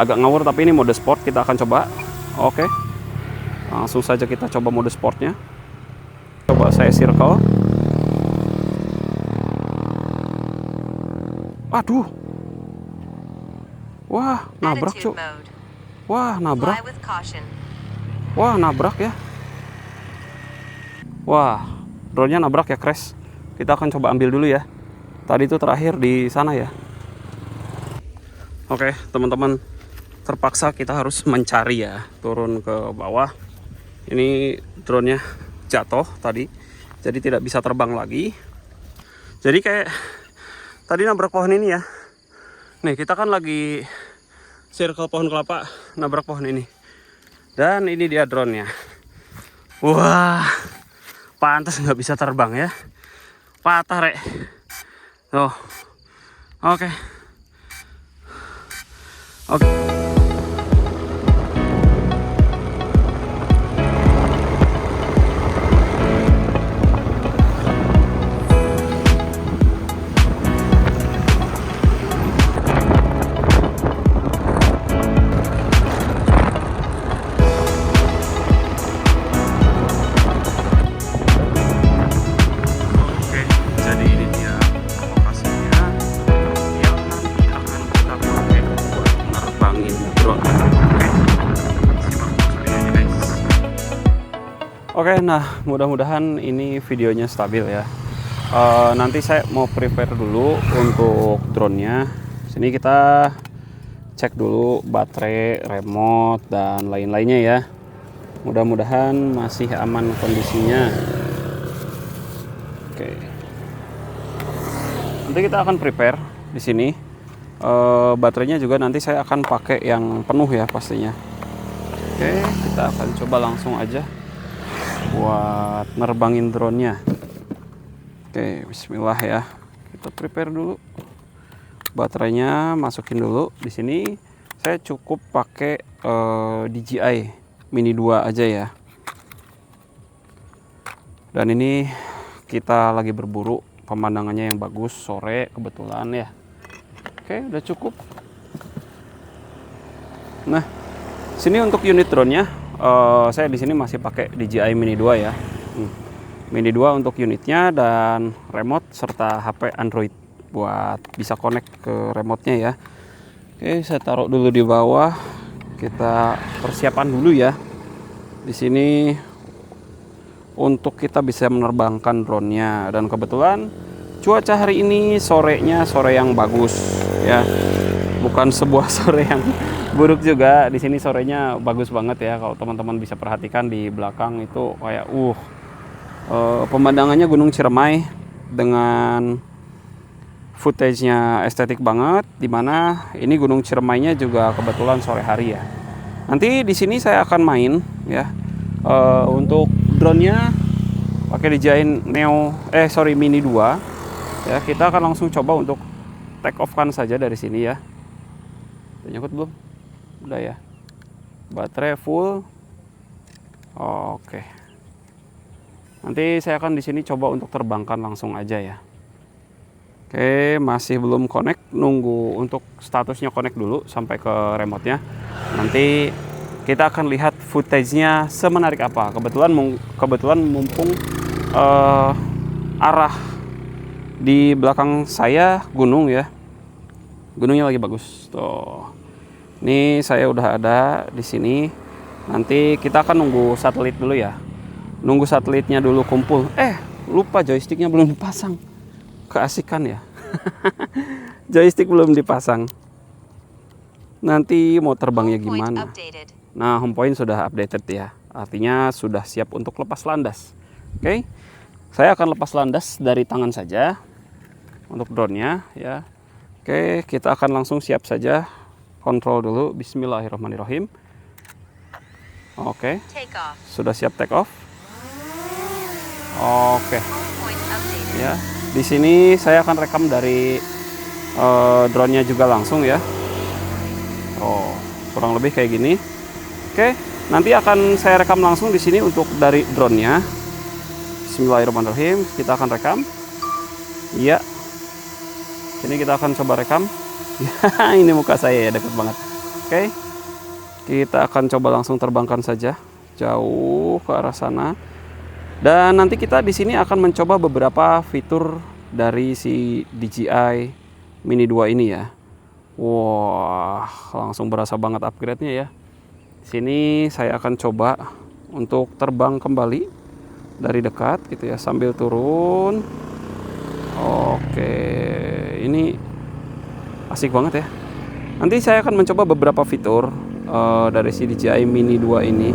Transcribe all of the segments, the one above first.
agak ngawur, tapi ini mode sport, kita akan coba. Oke, langsung saja kita coba mode sportnya. Coba saya circle. Aduh, wah nabrak cuk. Wah nabrak. Wah nabrak ya. Wah, drone-nya nabrak ya, crash. Kita akan coba ambil dulu ya. Tadi itu terakhir di sana ya. Oke, teman-teman, terpaksa kita harus mencari ya, turun ke bawah. Ini drone-nya jatuh tadi, jadi tidak bisa terbang lagi. Jadi kayak tadi nabrak pohon ini ya. Nih, kita kan lagi circle pohon kelapa, nabrak pohon ini. Dan ini dia drone-nya. Wah, pantas nggak bisa terbang ya. Patah rek. Tuh. Oke. Oke. Oke, nah mudah-mudahan ini videonya stabil ya. Nanti saya mau prepare dulu untuk drone-nya. Sini kita cek dulu baterai, remote, dan lain-lainnya ya. Mudah-mudahan masih aman kondisinya. Oke. Nanti kita akan prepare di sini. Baterainya juga nanti saya akan pakai yang penuh ya pastinya. Oke, kita akan coba langsung aja buat nerbangin drone-nya. Oke, bismillah ya. Kita prepare dulu. Baterainya masukin dulu. Di sini saya cukup pakai DJI Mini 2 aja ya. Dan ini kita lagi berburu, pemandangannya yang bagus sore kebetulan ya. Oke, udah cukup. Nah, sini untuk unit drone-nya saya di sini masih pakai DJI Mini 2 ya. Mini 2 untuk unitnya dan remote serta HP Android buat bisa connect ke remote-nya ya. Oke, saya taruh dulu di bawah. Kita persiapan dulu ya. Di sini untuk kita bisa menerbangkan drone-nya, dan kebetulan cuaca hari ini sorenya sore yang bagus ya. Bukan sebuah sore yang buruk juga. Di sini sorenya bagus banget ya. Kalau teman-teman bisa perhatikan di belakang itu kayak pemandangannya Gunung Ciremai dengan footage-nya estetik banget. Dimana ini Gunung Ciremainya juga kebetulan sore hari ya. Nanti di sini saya akan main ya. Untuk drone-nya pakai DJI Mini 2 ya. Kita akan langsung coba untuk take off kan saja dari sini ya. Udah nyangkut belum? Udah ya. Baterai full. Oke. Nanti saya akan di sini coba untuk terbangkan langsung aja ya. Oke, masih belum connect. Nunggu untuk statusnya connect dulu sampai ke remote-nya. Nanti kita akan lihat footage-nya semenarik apa. Kebetulan mumpung arah di belakang saya gunung ya. Gunungnya lagi bagus. Tuh. Ini saya udah ada di sini. Nanti kita akan nunggu satelit dulu ya. Nunggu satelitnya dulu kumpul. Lupa joysticknya belum dipasang. Keasikan ya. Joystick belum dipasang. Nanti mau terbangnya gimana? Nah, home point sudah updated ya. Artinya sudah siap untuk lepas landas. Oke. Saya akan lepas landas dari tangan saja untuk drone-nya ya. Oke, kita akan langsung siap saja. Kontrol dulu. Bismillahirrahmanirrahim. Oke. Sudah siap take off. Oke. Ya, di sini saya akan rekam dari drone-nya juga langsung ya. Kurang lebih kayak gini. Oke, nanti akan saya rekam langsung di sini untuk dari drone-nya. Bismillahirrahmanirrahim. Kita akan rekam. Iya. Ini kita akan coba rekam. Ini muka saya ya, dekat banget. Oke, kita akan coba langsung terbangkan saja jauh ke arah sana. Dan nanti kita di sini akan mencoba beberapa fitur dari si DJI Mini 2 ini ya. Wah, langsung berasa banget upgrade-nya ya. Di sini saya akan coba untuk terbang kembali dari dekat gitu ya, sambil turun. Oke, ini asik banget ya. Nanti saya akan mencoba beberapa fitur dari si DJI Mini 2 ini.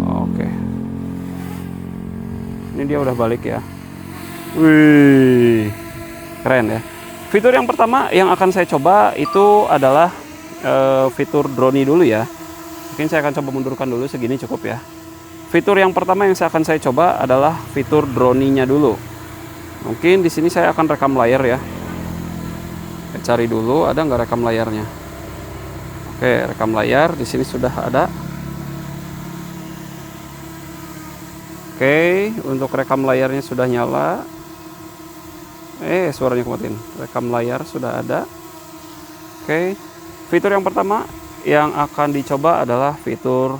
Oke, ini dia udah balik ya. Wih, keren ya. Fitur yang pertama yang akan saya coba itu adalah fitur drone dulu ya. Mungkin saya akan coba mundurkan dulu, segini cukup ya. Fitur yang pertama yang akan saya coba adalah fitur drone-nya dulu. Mungkin di sini saya akan rekam layar ya. Saya cari dulu ada nggak rekam layarnya. Oke, rekam layar di sini sudah ada. Oke, untuk rekam layarnya sudah nyala. Suaranya kematin. Rekam layar sudah ada. Oke, fitur yang pertama yang akan dicoba adalah fitur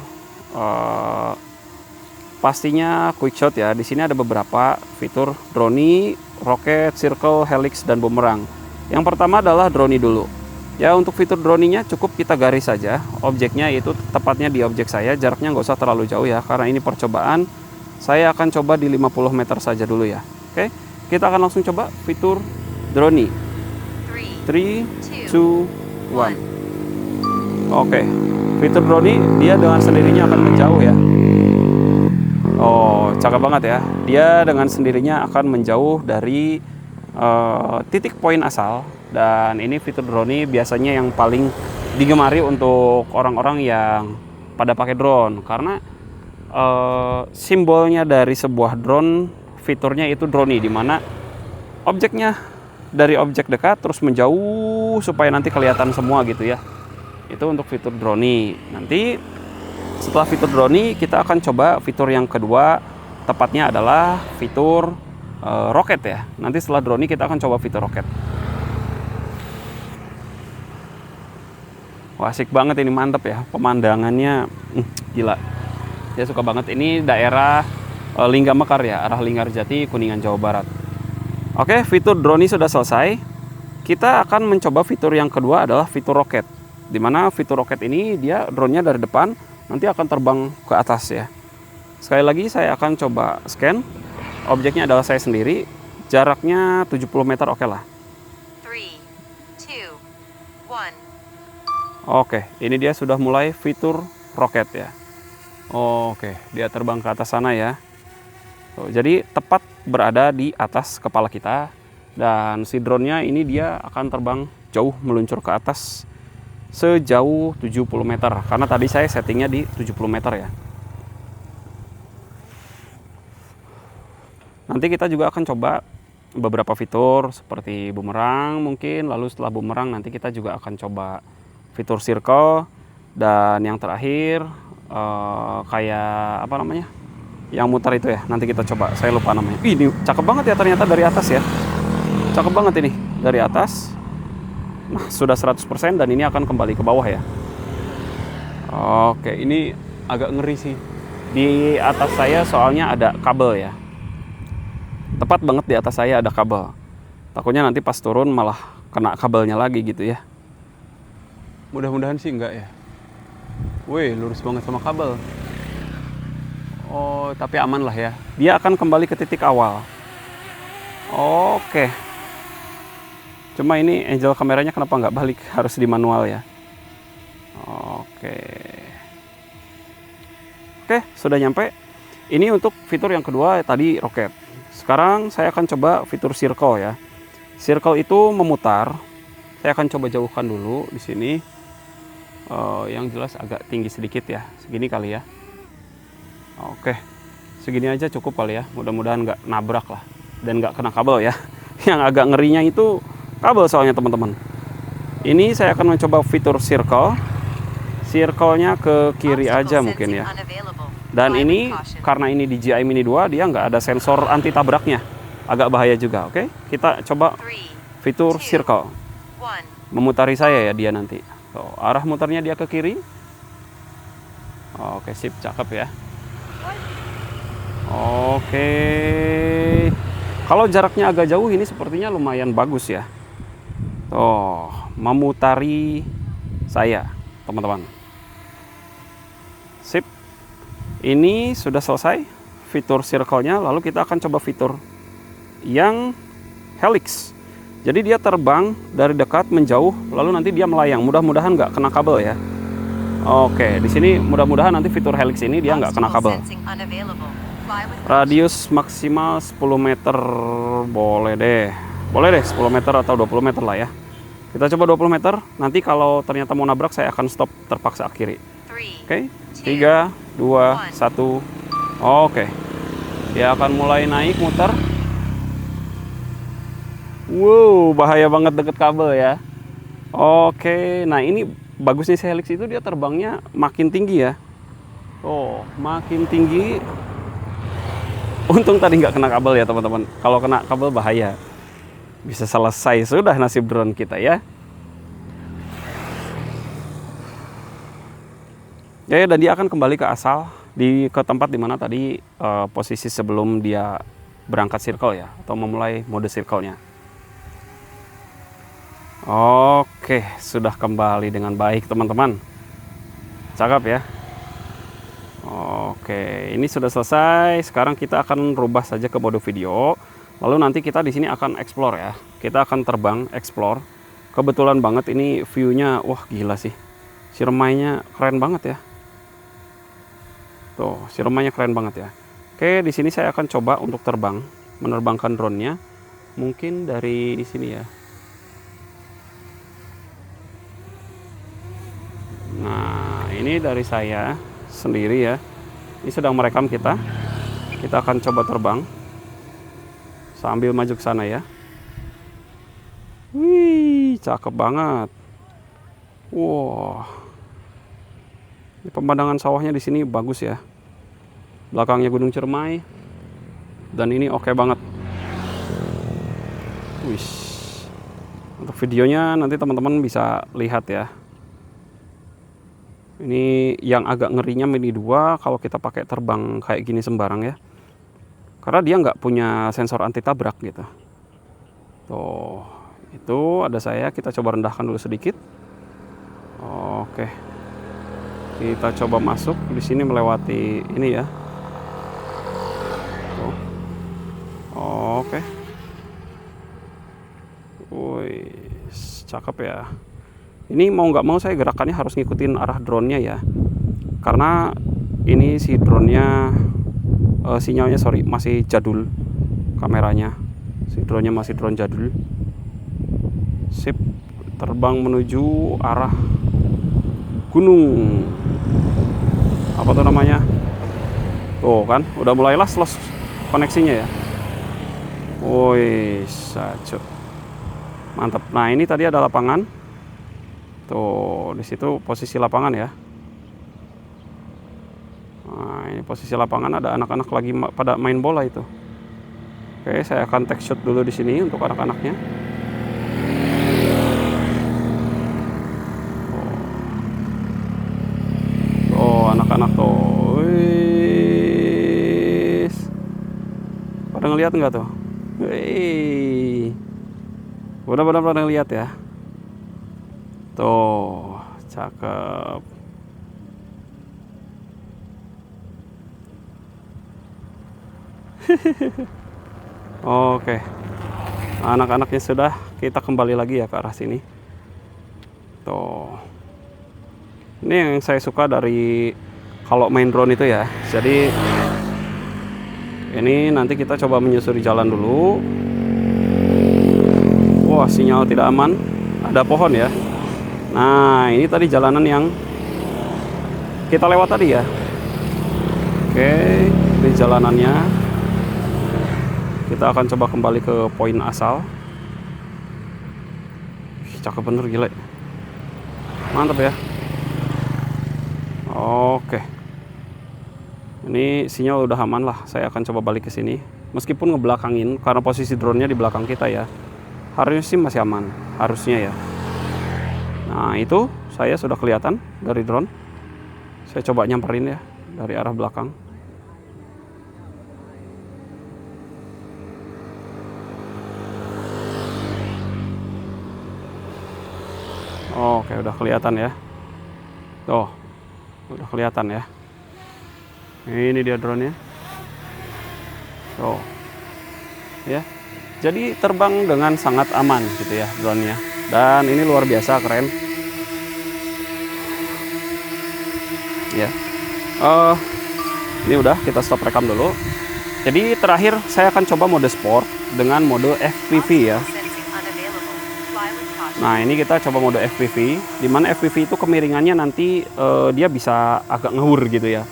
pastinya quick shot ya. Di sini ada beberapa fitur drone, roket, circle, helix, dan bumerang. Yang pertama adalah drone dulu. Ya, untuk fitur drone-nya cukup kita garis saja. Objeknya itu tepatnya di objek saya. Jaraknya nggak usah terlalu jauh ya, karena ini percobaan. Saya akan coba di 50 meter saja dulu ya. Oke, kita akan langsung coba fitur drone. 3, 2, 1. Oke, fitur drone dia dengan sendirinya akan menjauh ya. Oh, cakep banget ya. Dia dengan sendirinya akan menjauh dari titik poin asal. Dan ini fitur drone biasanya yang paling digemari untuk orang-orang yang pada pakai drone, karena simbolnya dari sebuah drone, fiturnya itu drone, dimana objeknya dari objek dekat terus menjauh supaya nanti kelihatan semua gitu ya. Itu untuk fitur drone. Nanti setelah fitur drone kita akan coba fitur yang kedua, tepatnya adalah fitur roket ya. Nanti setelah drone kita akan coba fitur roket. Wah, asik banget ini, mantep ya pemandangannya, gila. Saya suka banget. Ini daerah Linggamekar ya, arah Linggarjati, Kuningan, Jawa Barat. Oke, fitur drone sudah selesai. Kita akan mencoba fitur yang kedua adalah fitur roket. Dimana fitur roket ini dia drone-nya dari depan nanti akan terbang ke atas ya. Sekali lagi saya akan coba scan. Objeknya adalah saya sendiri. Jaraknya 70 meter, oke lah. 3, 2, 1. Oke, ini dia sudah mulai fitur roket ya. Oke, dia terbang ke atas sana ya. Jadi tepat berada di atas kepala kita. Dan si drone-nya ini dia akan terbang jauh, meluncur ke atas sejauh 70 meter. Karena tadi saya settingnya di 70 meter ya. Nanti kita juga akan coba beberapa fitur seperti bumerang mungkin. Lalu setelah bumerang nanti kita juga akan coba fitur circle. Dan yang terakhir kayak apa namanya, yang muter itu ya, nanti kita coba, saya lupa namanya. Ini cakep banget ya ternyata dari atas ya, cakep banget ini dari atas. Nah, sudah 100% dan ini akan kembali ke bawah ya. Oke, ini agak ngeri sih di atas saya, soalnya ada kabel ya, tepat banget di atas saya ada kabel. Takutnya nanti pas turun malah kena kabelnya lagi gitu ya. Mudah-mudahan sih enggak ya. Wih, lurus banget sama kabel. Oh, tapi aman lah ya. Dia akan kembali ke titik awal. Oke. Cuma ini angel kameranya kenapa nggak balik? Harus di manual ya. Oke. Oke, sudah nyampe. Ini untuk fitur yang kedua tadi roket. Sekarang saya akan coba fitur circle ya. Circle itu memutar. Saya akan coba jauhkan dulu di sini. Yang jelas agak tinggi sedikit ya, segini kali ya. Oke, segini aja cukup kali ya. Mudah-mudahan nggak nabrak lah dan nggak kena kabel ya. Yang agak ngerinya itu kabel soalnya teman-teman. Ini saya akan mencoba fitur circle. Circle-nya ke kiri aja mungkin ya. Dan ini karena ini DJI Mini 2, dia nggak ada sensor anti tabraknya. Agak bahaya juga. Oke, kita coba fitur circle. Memutari saya ya dia nanti. Tuh, arah muternya dia ke kiri. Oke, sip, cakep ya. Oke. Kalau jaraknya agak jauh ini sepertinya lumayan bagus ya. Tuh, memutari saya, teman-teman. Sip. Ini sudah selesai fitur circle-nya, lalu kita akan coba fitur yang helix. Jadi dia terbang dari dekat menjauh, lalu nanti dia melayang. Mudah-mudahan nggak kena kabel ya. Oke, di sini mudah-mudahan nanti fitur helix ini dia nggak kena kabel. Sensing unavailable. Fly with Radius maksimal 10 meter, boleh deh 10 meter atau 20 meter lah ya. Kita coba 20 meter, nanti kalau ternyata mau nabrak saya akan stop terpaksa kiri. 3, Oke, 3, 2, 1. Oke, dia akan mulai naik muter. Wow, bahaya banget deket kabel ya. Oke, nah ini bagusnya si helix itu dia terbangnya makin tinggi ya. Oh, makin tinggi. Untung tadi nggak kena kabel ya teman-teman. Kalau kena kabel bahaya. Bisa selesai sudah nasib drone kita ya. Ya, dan dia akan kembali ke asal ke tempat dimana tadi posisi sebelum dia berangkat circle ya, atau memulai mode circle-nya. Oke, sudah kembali dengan baik teman-teman. Cakep ya. Oke, ini sudah selesai. Sekarang kita akan rubah saja ke mode video. Lalu nanti kita di sini akan explore ya. Kita akan terbang explore. Kebetulan banget ini view-nya, wah gila sih. Si remainya keren banget ya. Tuh, si remainya keren banget ya. Oke, di sini saya akan coba untuk terbang, menerbangkan drone-nya. Mungkin dari sini ya. Nah, ini dari saya sendiri ya. Ini sedang merekam kita. Kita akan coba terbang sambil maju ke sana ya. Wih, cakep banget. Wow. Ini pemandangan sawahnya di sini bagus ya. Belakangnya Gunung Ciremai. Dan ini oke banget. Wih. Untuk videonya nanti teman-teman bisa lihat ya. Ini yang agak ngerinya Mini 2 kalau kita pakai terbang kayak gini sembarang ya. Karena dia nggak punya sensor anti tabrak gitu. Tuh, itu ada saya. Kita coba rendahkan dulu sedikit. Oke. Kita coba masuk di sini melewati ini ya. Tuh. Oke. Wih, cakep ya. Ini mau nggak mau saya gerakannya harus ngikutin arah drone-nya ya. Karena ini si drone-nya sinyalnya masih jadul kameranya. Si drone-nya masih drone jadul. Sip, terbang menuju arah gunung. Apa tuh namanya? Tuh kan, udah mulai loss koneksinya ya. Woi, sacut. Mantap. Nah, ini tadi ada lapangan. Tuh, di situ posisi lapangan ya. Nah, ini posisi lapangan, ada anak-anak lagi pada main bola itu. Oke, saya akan take shot dulu di sini untuk anak-anaknya. Oh, anak-anak tuh. Wih. Pada ngeliat nggak tuh? Wih. Benar-benar pada ngeliat ya. Tuh, cakep. Oke, anak-anaknya sudah, kita kembali lagi ya ke arah sini. Tuh, ini yang saya suka dari kalau main drone itu ya. Jadi ini nanti kita coba menyusuri jalan dulu. Wah, sinyal tidak aman, ada pohon ya. Nah, ini tadi jalanan yang kita lewat tadi ya. Oke, di jalanannya kita akan coba kembali ke poin asal. Cakep bener, gila. Mantap ya. Oke. Ini sinyal udah aman lah. Saya akan coba balik ke sini. Meskipun ngebelakangin karena posisi drone-nya di belakang kita ya. Harusnya sih masih aman, harusnya ya. Nah, itu saya sudah kelihatan dari drone. Saya coba nyamperin ya dari arah belakang. Oke, udah kelihatan ya. Tuh, udah kelihatan ya. Ini dia drone-nya. Tuh, ya. Jadi terbang dengan sangat aman gitu ya drone-nya. Dan ini luar biasa keren. Ya. Ini udah, kita stop rekam dulu. Jadi terakhir saya akan coba mode sport dengan mode FPV ya. Sensing unavailable. Fly with caution. Nah, ini kita coba mode FPV, di mana FPV itu kemiringannya nanti dia bisa agak ngawur gitu ya.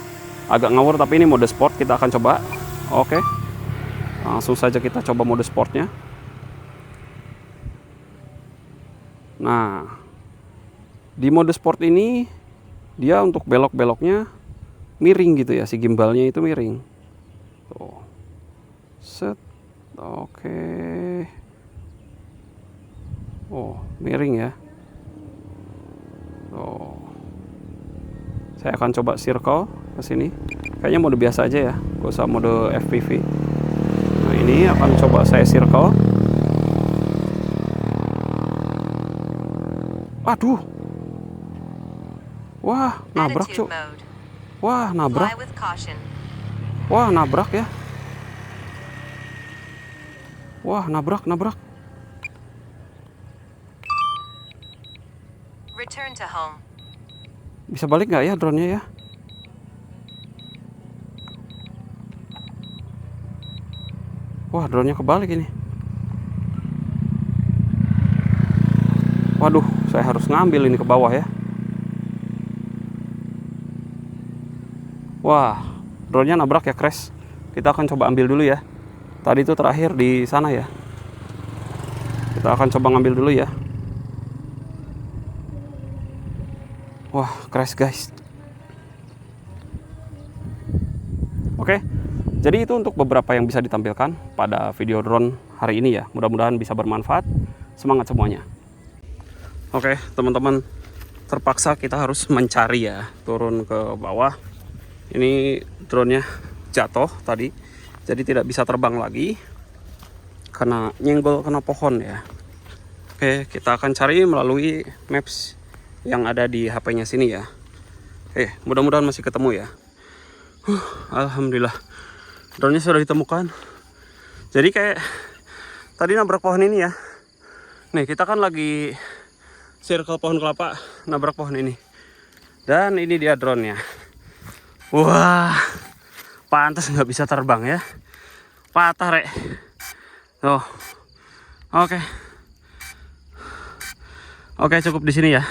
Agak ngawur, tapi ini mode sport kita akan coba. Oke. Langsung saja kita coba mode sportnya. Nah, di mode sport ini dia untuk belok-beloknya miring gitu ya, si gimbalnya itu miring. Tuh. Set. Oke. Oh, miring ya. Oh. Saya akan coba circle ke sini. Kayaknya mode biasa aja ya, gak usah mode FPV. Nah, ini akan coba saya circle. Aduh. Wah, nabrak, Attitude Cuk. mode. Wah, nabrak. Fly with caution. Wah, nabrak ya. Wah, nabrak. Return to home. Bisa balik nggak ya drone-nya ya? Wah, drone-nya kebalik ini. Waduh, saya harus ngambil ini ke bawah ya. Wah, drone-nya nabrak ya, crash. Kita akan coba ambil dulu ya. Tadi itu terakhir di sana ya. Kita akan coba ngambil dulu ya. Wah, crash guys. Oke, jadi itu untuk beberapa yang bisa ditampilkan pada video drone hari ini ya. Mudah-mudahan bisa bermanfaat. Semangat semuanya. Oke, teman-teman, terpaksa kita harus mencari ya, turun ke bawah. Ini drone-nya jatuh tadi, jadi tidak bisa terbang lagi karena nyenggol kena pohon ya. Oke, kita akan cari melalui maps yang ada di HP-nya sini ya. Oke, mudah-mudahan masih ketemu ya. Alhamdulillah, drone-nya sudah ditemukan. Jadi kayak tadi nabrak pohon ini ya. Nih, kita kan lagi circle pohon kelapa, nabrak pohon ini. Dan ini dia drone-nya. Wah, pantas nggak bisa terbang ya. Patah, Rek. Tuh. Oke. Oke, cukup di sini ya.